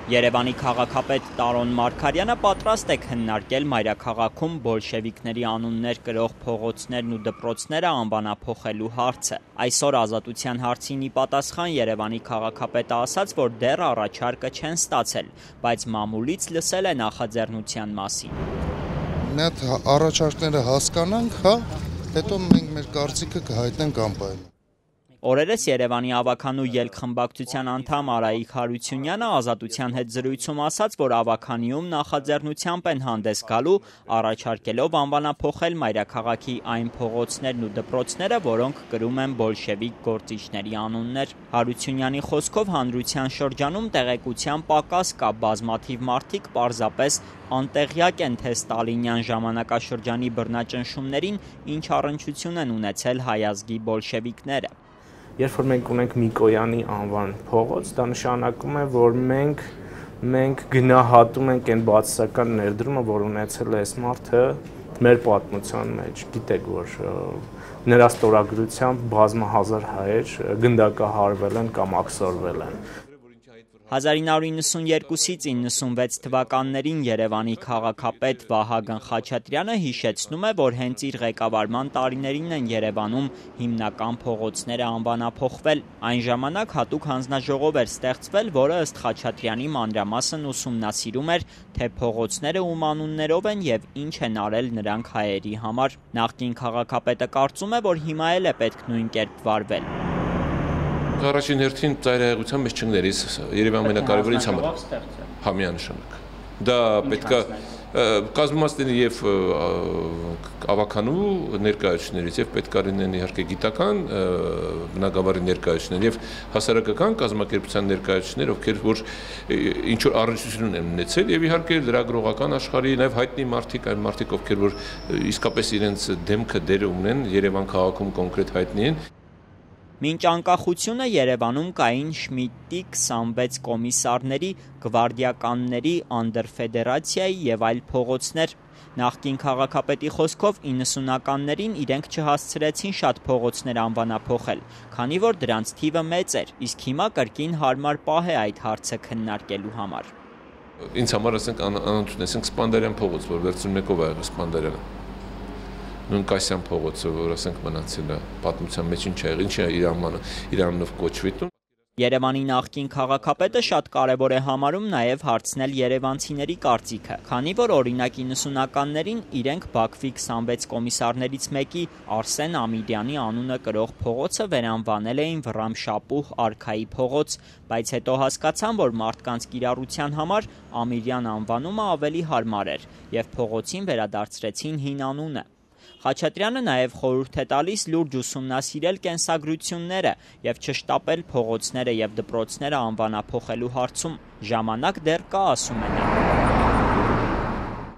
Երևանի քաղաքապետ Տարոն Մարգարյանը պատրաստ է քննարկել մայրաքաղաքում բոլշևիկների անուններ կրող փողոցներն ու դպրոցները անվանափոխելու հարցը։ Այսօր Ազատության հարցին ի պատասխան Երևանի քաղաքապետը ասաց, որ դեռ առաջարկը չեն ստացել, բայց մամուլից լսել է նախաձեռնության մասին։ Մի հատ առաջարկները հասկանանք, հետո մենք մեր կարծիքը կհայտնենք անպայման։ Օրերս Երևանի ավականու ելք-խմբակցության անդամ Արայիկ Հարությունյանը Ազատության հետ զրույցում ասաց, որ ավականիում նախաձեռնությամբ են հանդես գալու, առաջարկելով անվանափոխել մայրաքաղաքի այն փողոցներն ու դպրոցները, որոնք կրում են բոլշևիկ գործիչների անուններ։ Հարությունյանի խոսքով հանրության շրջանում տեղեկության պակաս կա, բազմաթիվ մարդիկ պարզապես անտեղյակ են, թե ստալինյան ժամանակաշրջանի բռնաճնշումներին ինչ առնչություն են ունեցել հայ ազգի բոլշևիկները։ Երբ որ մենք ունենք Միկոյանի անվան փողոց, դա նշանակում է, որ մենք գնահատում ենք այն բացասական ներդրումը, որ ունեցել է այս մարդը մեր պատմության մեջ։ Գիտեք, որ նրա ստորագրությամբ բազմահազար հայեր գնդակահարվել են կամ աքսորվել են։ 1992-ից 96 թվականներին Երևանի քաղաքապետ Վահագն Խաչատրյանը հիշեցնում է, որ հենց իր ղեկավարման տարիներին են Երևանում հիմնական փողոցները անվանափոխվել։ Այն ժամանակ հատուկ հանձնաժողով էր ստեղծվել, որը ըստ Խաչատրյանի մանրամասն ուսումնասիրում էր, թե փողոցները ում անուններով են եւ ինչ են արել նրանք հայերի համար։ Նախկին քաղաքապետը կարծում է, որ հիմա էլ է պետք նույն կերպ վարվել։ Առաջին հերթին ծայրահեղության մեջ չընկնելիս երևի ամենակարևորը ինձ համար համյանշանակ։ Դա պետքա կազմված լինի եւ ավականու ներկայացուցիչներից եւ պետք է լինեն իհարկե գիտական բնագավառի ներկայացուցիչներ եւ հասարակական կազմակերպության ներկայացուցիչներ, ովքեր որ ինչ որ առնչություն են ունեցել եւ իհարկե լրագրողական աշխարհի նաեւ հայտնի մարդիկ, այն մարդիկ, ովքեր որ իսկապես իրենց դեմքը դերը ունեն Երևան քաղաքում կոնկրետ հայտնի են։ Մինչ անկախությունը Երևանում կային Շմիդտի 26 կոմիսարների, գվարդիականների, անդրֆեդերացիայի եւ այլ փողոցներ։ Նախկին քաղաքապետի խոսքով 90-ականներին իրենք չհասցրեցին շատ փողոցներ անվանափոխել, քանի որ դրանց թիվը մեծ էր, իսկ հիմա կրկին հարմար պահ է այդ հարցը քննարկելու համար։ Ինձ համար ասենք անընդհատ ասենք Սպանդարյան փողոց, որ վերցնում եկով ա եղել Սպանդարյանը։ Նույն Կասյան փողոցը, որ ասենք մնացել է պատմության մեջ ինչ է իր անունով կոչվի։ Երևանի նախկին քաղաքապետը շատ կարևոր է համարում նաև հարցնել երևանցիների կարծիքը, քանի որ օրինակ 90-ականներին իրենք Բաքվի 26 կոմիսարներից մեկի Արսեն Ամիրյանի անունը կրող փողոցը վերանվանել էին Վռամշապուհ արքայի փողոց, բայց հետո հասկացան, որ մարդկանց կիրառության համար Ամիրյան անվանումը ավելի հարմար էր, եւ փողոցին վերադարձրեցին հին անունը։ Խաչատրյանը նաև խորհուրդ է տալիս լուրջ ուսումնասիրել կենսագրությունները եւ չշտապել փողոցները եւ դպրոցները անվանափոխելու հարցում։ Ժամանակ դեռ կա, ասում է նա։